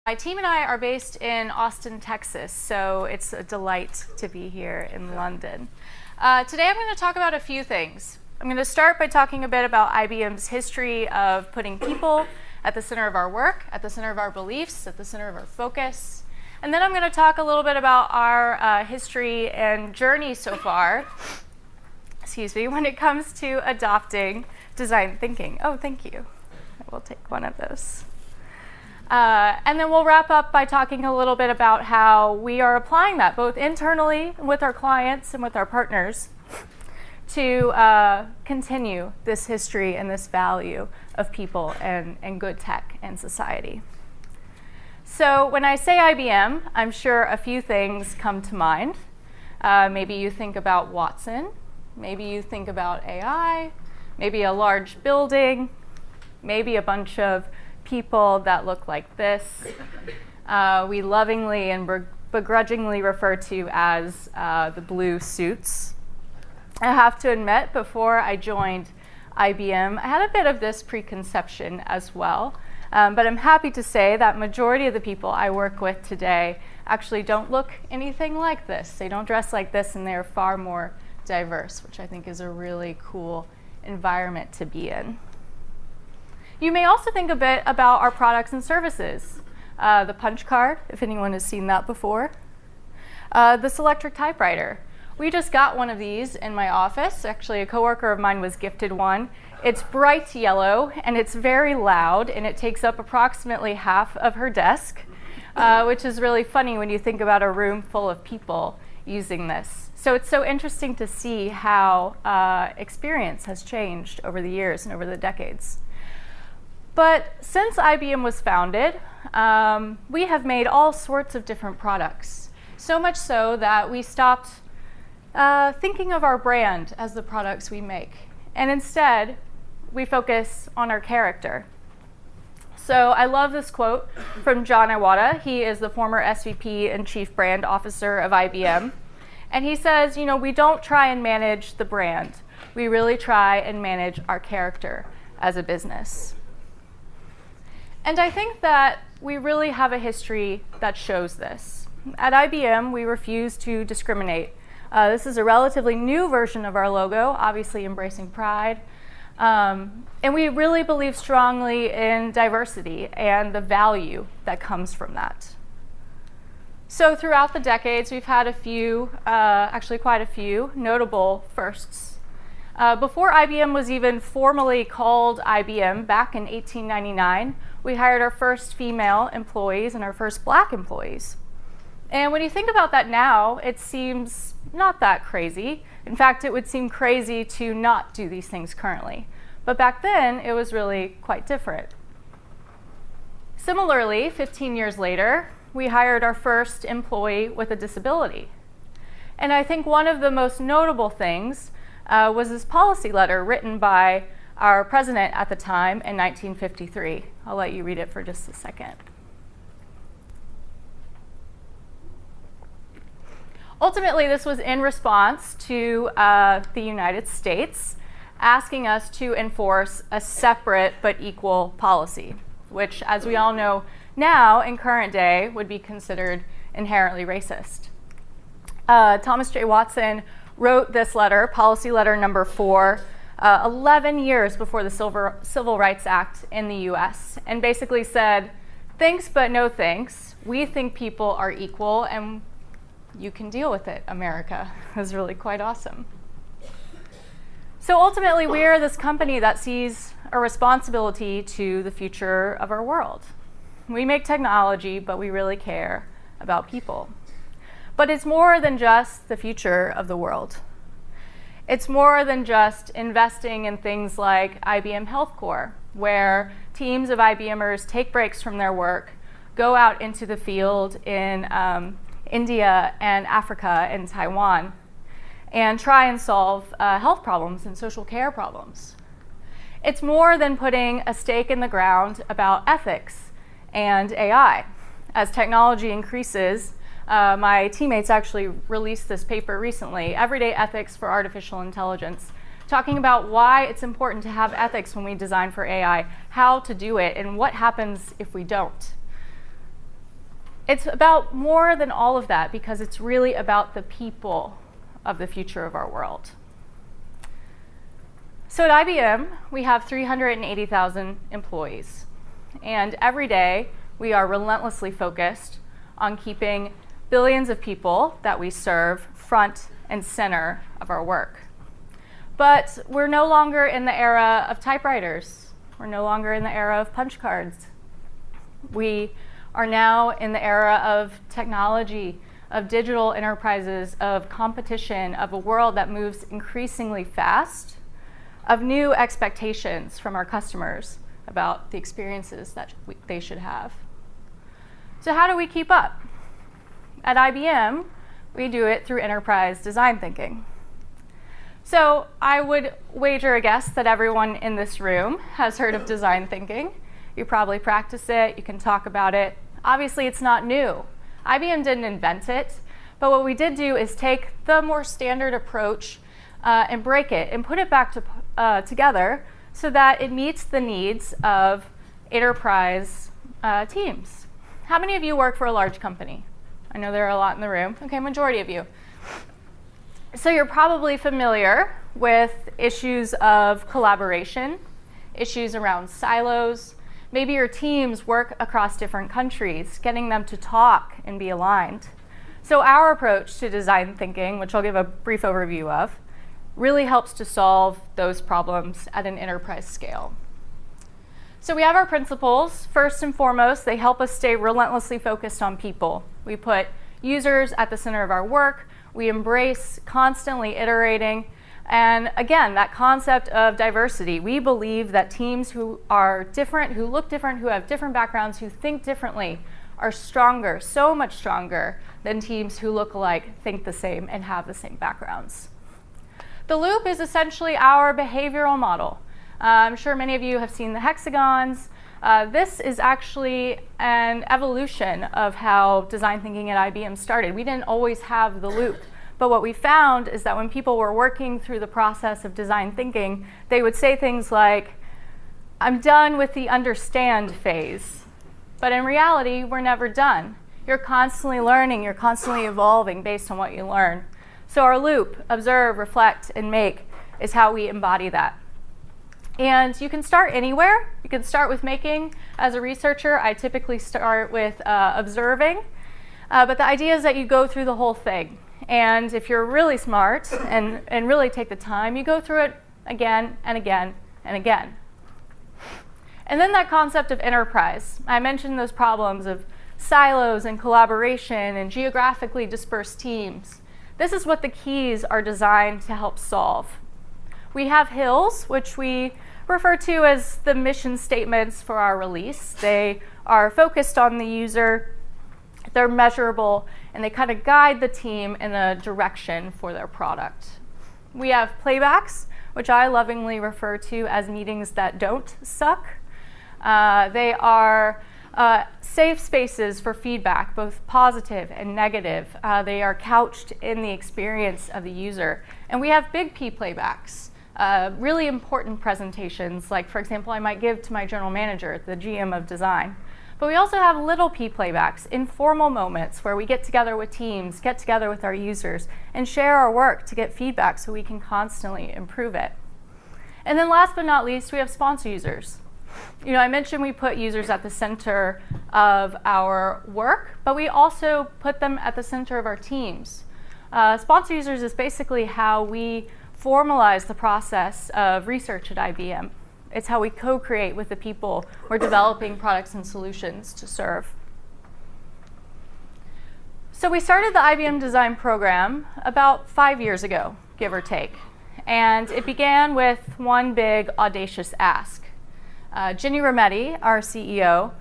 My team and I are based in Austin, Texas, so it's a delight to be here in London. Today I'm going to talk about a few things. I'm going to start by talking a bit about IBM's history of putting people at the center of our work, at the center of our beliefs, at the center of our focus. And then I'm going to talk a little bit about our history and journey so far, when it comes to adopting design thinking. Oh, thank you. I will take one of those. And then we'll wrap up by talking a little bit about how we are applying that, both internally with our clients and with our partners, to continue this history and this value of people and good tech and society. So when I say IBM, I'm sure a few things come to mind. Maybe you think about Watson. Maybe you think about AI. Maybe a large building. Maybe a bunch of people that look like this. We lovingly and begrudgingly refer to as the blue suits. I have to admit, before I joined IBM, I had a bit of this preconception as well. But I'm happy to say that majority of the people I work with today actually don't look anything like this. They don't dress like this, and they're far more diverse, which I think is a really cool environment to be in. You may also think a bit about our products and services. The punch card, if anyone has seen that before. This electric typewriter. We just got one of these in my office. Actually, a coworker of mine was gifted one. It's bright yellow, and it's very loud, and it takes up approximately half of her desk, which is really funny when you think about a room full of people using this. So it's so interesting to see how experience has changed over the years and over the decades. But since IBM was founded, we have made all sorts of different products. So much so that we stopped thinking of our brand as the products we make. And instead, we focus on our character. So I love this quote from John Iwata. He is the former SVP and Chief Brand Officer of IBM. And he says, we don't try and manage the brand. We really try and manage our character as a business. And I think that we really have a history that shows this. At IBM, we refuse to discriminate. This is a relatively new version of our logo, obviously embracing pride. And we really believe strongly in diversity and the value that comes from that. So throughout the decades, we've had quite a few notable firsts. Before IBM was even formally called IBM, back in 1899, we hired our first female employees and our first Black employees. And when you think about that now, it seems not that crazy. In fact, it would seem crazy to not do these things currently. But back then, it was really quite different. Similarly, 15 years later, we hired our first employee with a disability. And I think one of the most notable things was this policy letter written by our president at the time in 1953. I'll let you read it for just a second. Ultimately, this was in response to the United States asking us to enforce a separate but equal policy, which, as we all know now in current day, would be considered inherently racist. Thomas J. Watson wrote this letter, policy letter number 4, 11 years before the Civil Rights Act in the US, and basically said, thanks but no thanks. We think people are equal, and you can deal with it, America. It was really quite awesome. So ultimately, we are this company that sees a responsibility to the future of our world. We make technology, but we really care about people. But it's more than just the future of the world. It's more than just investing in things like IBM Health Corps, where teams of IBMers take breaks from their work, go out into the field in India and Africa and Taiwan, and try and solve health problems and social care problems. It's more than putting a stake in the ground about ethics and AI. As technology increases, my teammates actually released this paper recently, Everyday Ethics for Artificial Intelligence, talking about why it's important to have ethics when we design for AI, how to do it, and what happens if we don't. It's about more than all of that because it's really about the people of the future of our world. So at IBM, we have 380,000 employees. And every day, we are relentlessly focused on keeping billions of people that we serve front and center of our work. But we're no longer in the era of typewriters. We're no longer in the era of punch cards. We are now in the era of technology, of digital enterprises, of competition, of a world that moves increasingly fast, of new expectations from our customers about the experiences that they should have. So how do we keep up? At IBM, we do it through enterprise design thinking. So I would wager a guess that everyone in this room has heard of design thinking. You probably practice it, you can talk about it. Obviously, it's not new. IBM didn't invent it, but what we did do is take the more standard approach and break it and put it back together so that it meets the needs of enterprise teams. How many of you work for a large company? I know there are a lot in the room. Okay, majority of you. So you're probably familiar with issues of collaboration, issues around silos. Maybe your teams work across different countries, getting them to talk and be aligned. So our approach to design thinking, which I'll give a brief overview of, really helps to solve those problems at an enterprise scale. So we have our principles. First and foremost, they help us stay relentlessly focused on people. We put users at the center of our work. We embrace constantly iterating. And again, that concept of diversity. We believe that teams who are different, who look different, who have different backgrounds, who think differently, are stronger, so much stronger than teams who look alike, think the same, and have the same backgrounds. The loop is essentially our behavioral model. I'm sure many of you have seen the hexagons. This is actually an evolution of how design thinking at IBM started. We didn't always have the loop. But what we found is that when people were working through the process of design thinking, they would say things like, I'm done with the understand phase. But in reality, we're never done. You're constantly learning, you're constantly evolving based on what you learn. So our loop, observe, reflect, and make, is how we embody that. And you can start anywhere. You can start with making. As a researcher, I typically start with observing. But the idea is that you go through the whole thing. And if you're really smart and really take the time, you go through it again and again and again. And then that concept of enterprise. I mentioned those problems of silos and collaboration and geographically dispersed teams. This is what the keys are designed to help solve. We have hills, which we refer to as the mission statements for our release. They are focused on the user, they're measurable, and they kind of guide the team in a direction for their product. We have playbacks, which I lovingly refer to as meetings that don't suck. They are safe spaces for feedback, both positive and negative. They are couched in the experience of the user. And we have big P playbacks, really important presentations, like, for example, I might give to my general manager, the GM of design. But we also have little P playbacks, informal moments where we get together with teams, get together with our users, and share our work to get feedback so we can constantly improve it. And then last but not least, we have sponsor users. You know, I mentioned we put users at the center of our work, but we also put them at the center of our teams. Sponsor users is basically how we formalize the process of research at IBM. It's how we co-create with the people we're developing products and solutions to serve. So we started the IBM Design Program about 5 years ago, give or take. And it began with one big audacious ask. Ginny Rometty, our CEO,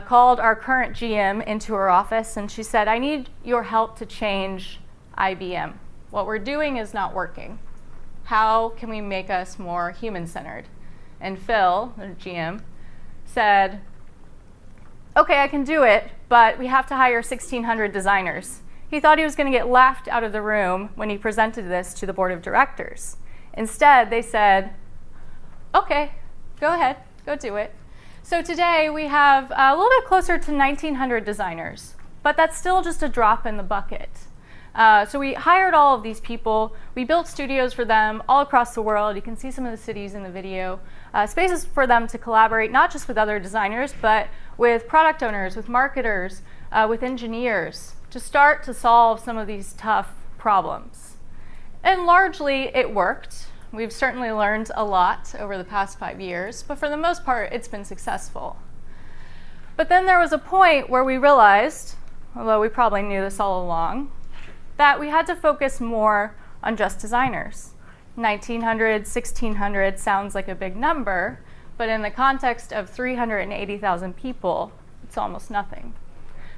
called our current GM into her office and she said, I need your help to change IBM. What we're doing is not working. How can we make us more human-centered? And Phil, the GM, said, okay, I can do it, but we have to hire 1,600 designers. He thought he was going to get laughed out of the room when he presented this to the board of directors. Instead, they said, okay, go ahead, go do it. So today we have a little bit closer to 1,900 designers. but that's still just a drop in the bucket. So we hired all of these people. We built studios for them all across the world. You can see some of the cities in the video. Spaces for them to collaborate, not just with other designers, but with product owners, with marketers, with engineers, to start to solve some of these tough problems. And largely, it worked. We've certainly learned a lot over the past 5 years, but for the most part, it's been successful. But then there was a point where we realized, although we probably knew this all along, that we had to focus more on just designers. 1,900, 1,600 sounds like a big number, but in the context of 380,000 people, it's almost nothing.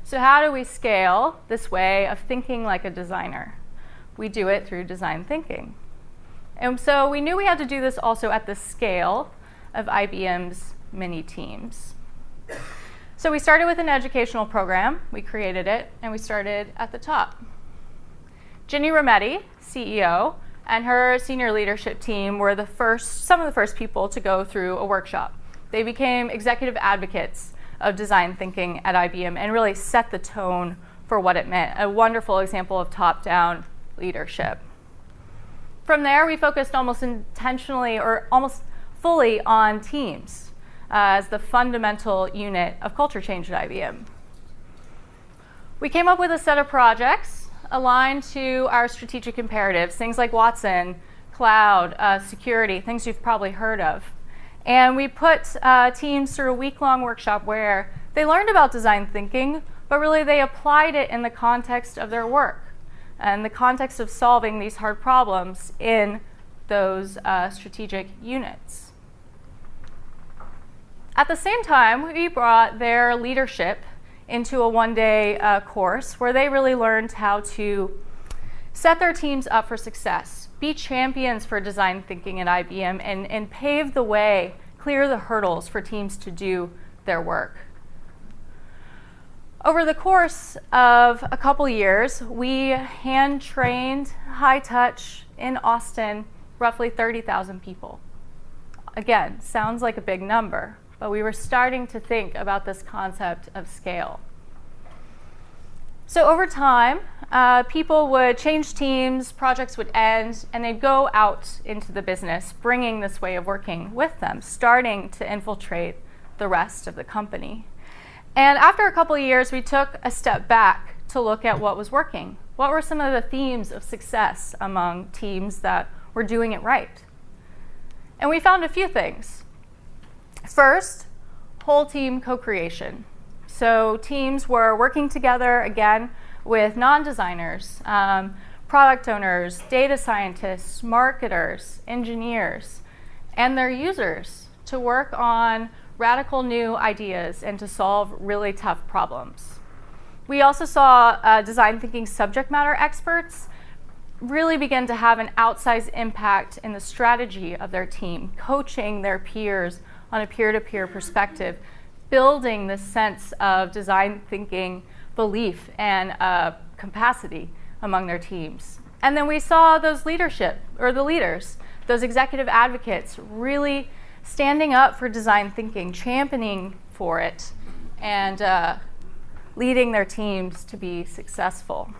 So how do we scale this way of thinking like a designer? We do it through design thinking. And so we knew we had to do this also at the scale of IBM's mini teams. So we started with an educational program. We created it, and we started at the top. Ginny Rometty, CEO, and her senior leadership team were some of the first people to go through a workshop. They became executive advocates of design thinking at IBM and really set the tone for what it meant, a wonderful example of top-down leadership. From there, we focused almost intentionally or almost fully on teams as the fundamental unit of culture change at IBM. We came up with a set of projects aligned to our strategic imperatives, things like Watson, cloud, security, things you've probably heard of. And we put teams through a week-long workshop where they learned about design thinking, but really they applied it in the context of their work and the context of solving these hard problems in those strategic units. At the same time, we brought their leadership into a one-day course where they really learned how to set their teams up for success, be champions for design thinking at IBM, and pave the way, clear the hurdles for teams to do their work. Over the course of a couple years, we hand-trained, high-touch, in Austin, roughly 30,000 people. Again, sounds like a big number, but we were starting to think about this concept of scale. So over time, people would change teams, projects would end, and they'd go out into the business, bringing this way of working with them, starting to infiltrate the rest of the company. And after a couple of years, we took a step back to look at what was working. What were some of the themes of success among teams that were doing it right? And we found a few things. First, whole team co-creation. So teams were working together, again, with non-designers, product owners, data scientists, marketers, engineers, and their users to work on radical new ideas and to solve really tough problems. We also saw design thinking subject matter experts really begin to have an outsized impact in the strategy of their team, coaching their peers on a peer-to-peer perspective, building this sense of design thinking belief and capacity among their teams. And then we saw those leaders, those executive advocates really standing up for design thinking, championing for it, and leading their teams to be successful.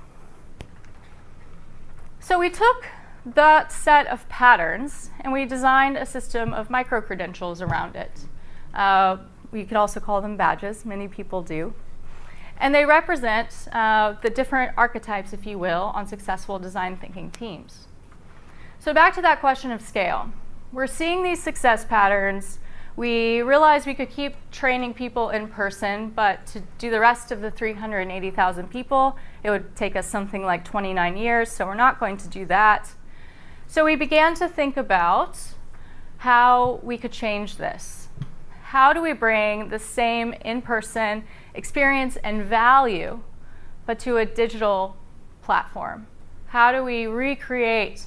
So we took that set of patterns and we designed a system of micro-credentials around it. We could also call them badges, many people do. And they represent the different archetypes, if you will, on successful design thinking teams. So back to that question of scale. We're seeing these success patterns. We realized we could keep training people in person, but to do the rest of the 380,000 people, it would take us something like 29 years, so we're not going to do that. So we began to think about how we could change this. How do we bring the same in-person experience and value, but to a digital platform? How do we recreate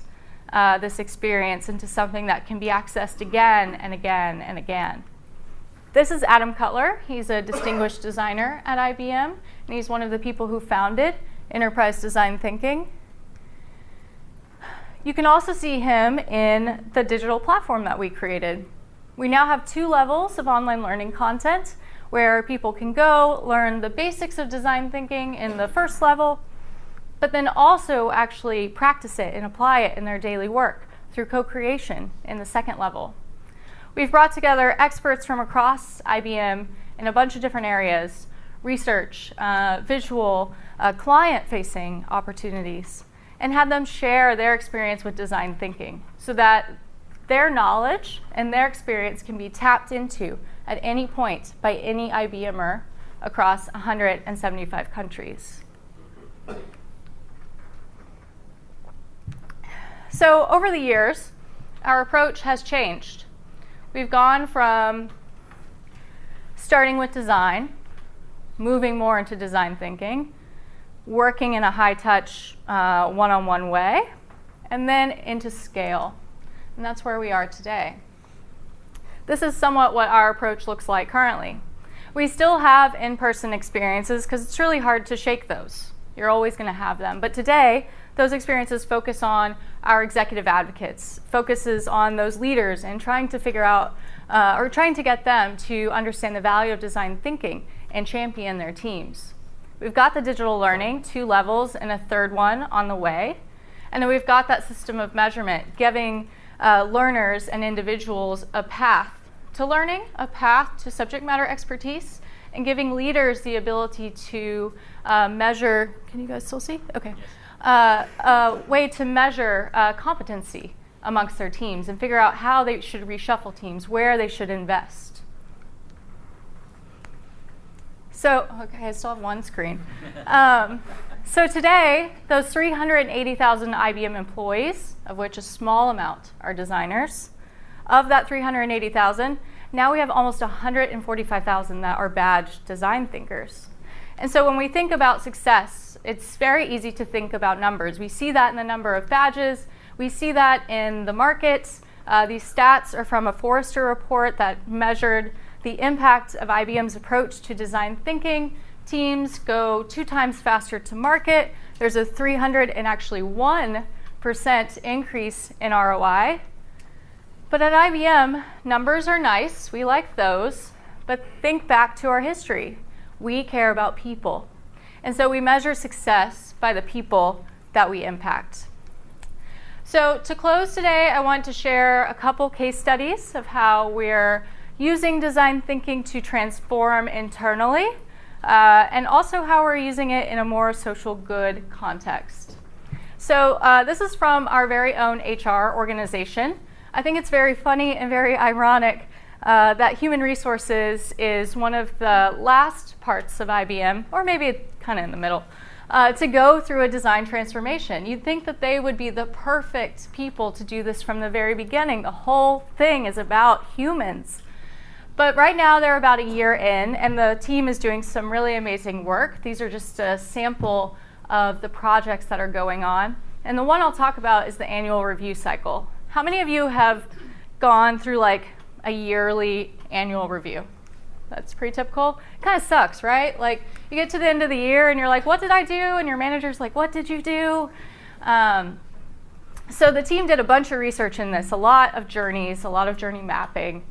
this experience into something that can be accessed again and again and again? This is Adam Cutler. He's a distinguished designer at IBM, and he's one of the people who founded Enterprise Design Thinking. You can also see him in the digital platform that we created. We now have 2 levels of online learning content where people can go learn the basics of design thinking in the first level, but then also actually practice it and apply it in their daily work through co-creation in the second level. We've brought together experts from across IBM in a bunch of different areas: research, visual, client-facing opportunities, and had them share their experience with design thinking so that their knowledge and their experience can be tapped into at any point by any IBMer across 175 countries. So over the years, our approach has changed. We've gone from starting with design, moving more into design thinking, working in a high-touch, one-on-one way, and then into scale. And that's where we are today. This is somewhat what our approach looks like currently. We still have in-person experiences because it's really hard to shake those. You're always going to have them. But today, those experiences focus on our executive advocates, focuses on those leaders and trying to figure out, or trying to get them to understand the value of design thinking and champion their teams. We've got the digital learning, 2 levels and a third one on the way. And then we've got that system of measurement, giving learners and individuals a path to learning, a path to subject matter expertise, and giving leaders the ability to measure, can you guys still see? Okay. A way to measure competency amongst their teams and figure out how they should reshuffle teams, where they should invest. So, okay, I still have one screen. So today, those 380,000 IBM employees, of which a small amount are designers, of that 380,000, now we have almost 145,000 that are badged design thinkers. And so when we think about success, it's very easy to think about numbers. We see that in the number of badges. We see that in the markets. These stats are from a Forrester report that measured the impact of IBM's approach to design thinking. Teams go 2 times faster to market. There's a 301% increase in ROI. But at IBM, numbers are nice. We like those. But think back to our history. We care about people. And so we measure success by the people that we impact. So to close today, I want to share a couple case studies of how we're using design thinking to transform internally, and also how we're using it in a more social good context. So this is from our very own HR organization. I think it's very funny and very ironic that human resources is one of the last parts of IBM, or maybe kind of in the middle, to go through a design transformation. You'd think that they would be the perfect people to do this from the very beginning. The whole thing is about humans. But right now they're about a year in, and the team is doing some really amazing work. These are just a sample of the projects that are going on. And the one I'll talk about is the annual review cycle. How many of you have gone through like a yearly annual review? That's pretty typical. It kind of sucks, right? Like you get to the end of the year and you're like, what did I do? And your manager's like, what did you do? So the team did a bunch of research in this, a lot of journeys, a lot of journey mapping,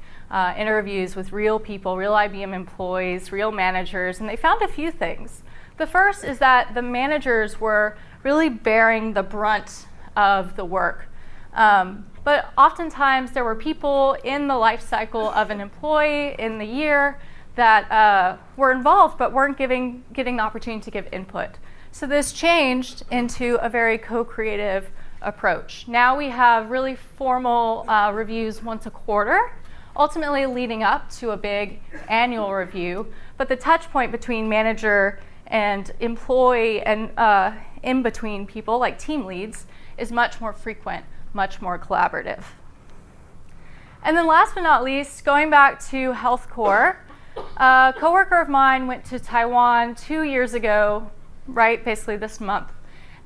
interviews with real people, real IBM employees, real managers, and they found a few things. The first is that the managers were really bearing the brunt of the work. But oftentimes there were people in the life cycle of an employee in the year that were involved but weren't getting the opportunity to give input. So this changed into a very co-creative approach. Now we have really formal reviews once a quarter, ultimately leading up to a big annual review. But the touch point between manager and employee and in between people like team leads is much more frequent, much more collaborative. And then last but not least, going back to healthcare, a coworker of mine went to Taiwan 2 years ago, right, basically this month.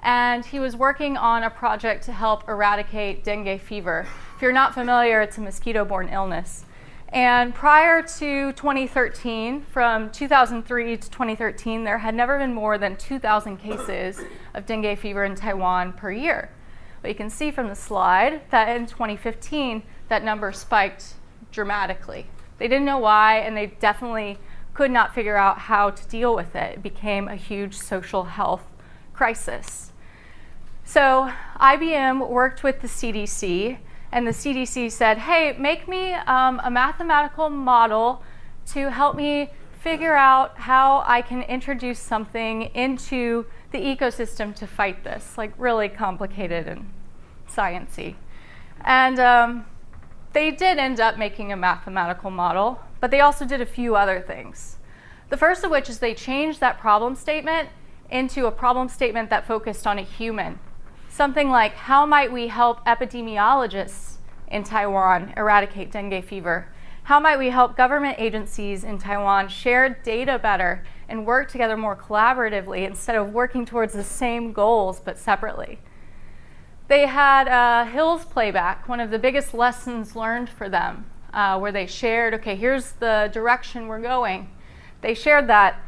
And he was working on a project to help eradicate dengue fever. If you're not familiar, it's a mosquito-borne illness. And prior to 2013, from 2003 to 2013, there had never been more than 2,000 cases of dengue fever in Taiwan per year. But you can see from the slide that in 2015, that number spiked dramatically. They didn't know why, and they definitely could not figure out how to deal with it. It became a huge social health crisis. So IBM worked with the CDC, and the CDC said, hey, make me a mathematical model to help me figure out how I can introduce something into the ecosystem to fight this, like really complicated and sciencey. And they did end up making a mathematical model, but they also did a few other things. The first of which is they changed that problem statement into a problem statement that focused on a human. Something like, how might we help epidemiologists in Taiwan eradicate dengue fever? How might we help government agencies in Taiwan share data better and work together more collaboratively instead of working towards the same goals but separately? They had Hill's Playback, one of the biggest lessons learned for them, where they shared, okay, here's the direction we're going. They shared that,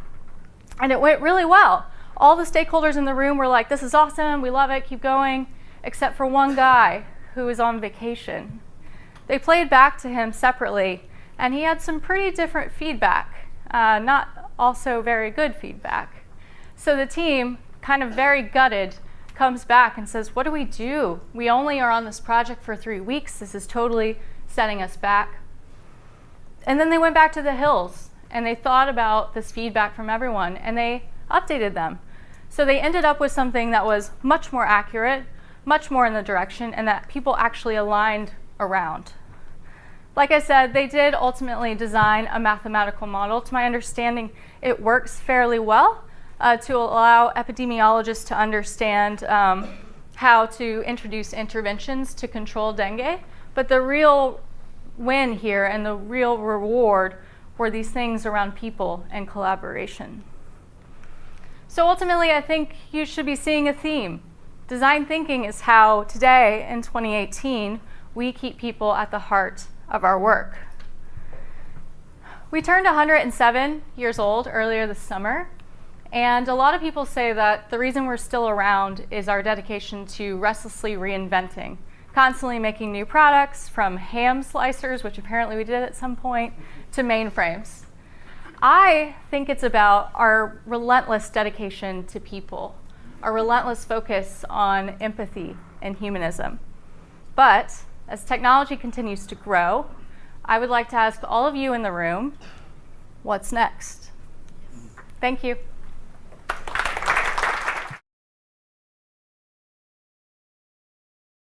and it went really well. All the stakeholders in the room were like, this is awesome, we love it, keep going, except for one guy who was on vacation. They played back to him separately, and he had some pretty different feedback, not also very good feedback. So the team, kind of very gutted, comes back and says, what do? We only are on this project for 3 weeks. This is totally setting us back. And then they went back to the Hills, and they thought about this feedback from everyone, and they updated them. So they ended up with something that was much more accurate, much more in the direction, and that people actually aligned around. Like I said, they did ultimately design a mathematical model. To my understanding, it works fairly well to allow epidemiologists to understand how to introduce interventions to control dengue. But the real win here and the real reward were these things around people and collaboration. So ultimately, I think you should be seeing a theme. Design thinking is how today, in 2018, we keep people at the heart of our work. We turned 107 years old earlier this summer, and a lot of people say that the reason we're still around is our dedication to restlessly reinventing, constantly making new products, from ham slicers, which apparently we did at some point, to mainframes. I think it's about our relentless dedication to people, our relentless focus on empathy and humanism. But as technology continues to grow, I would like to ask all of you in the room, what's next? Thank you.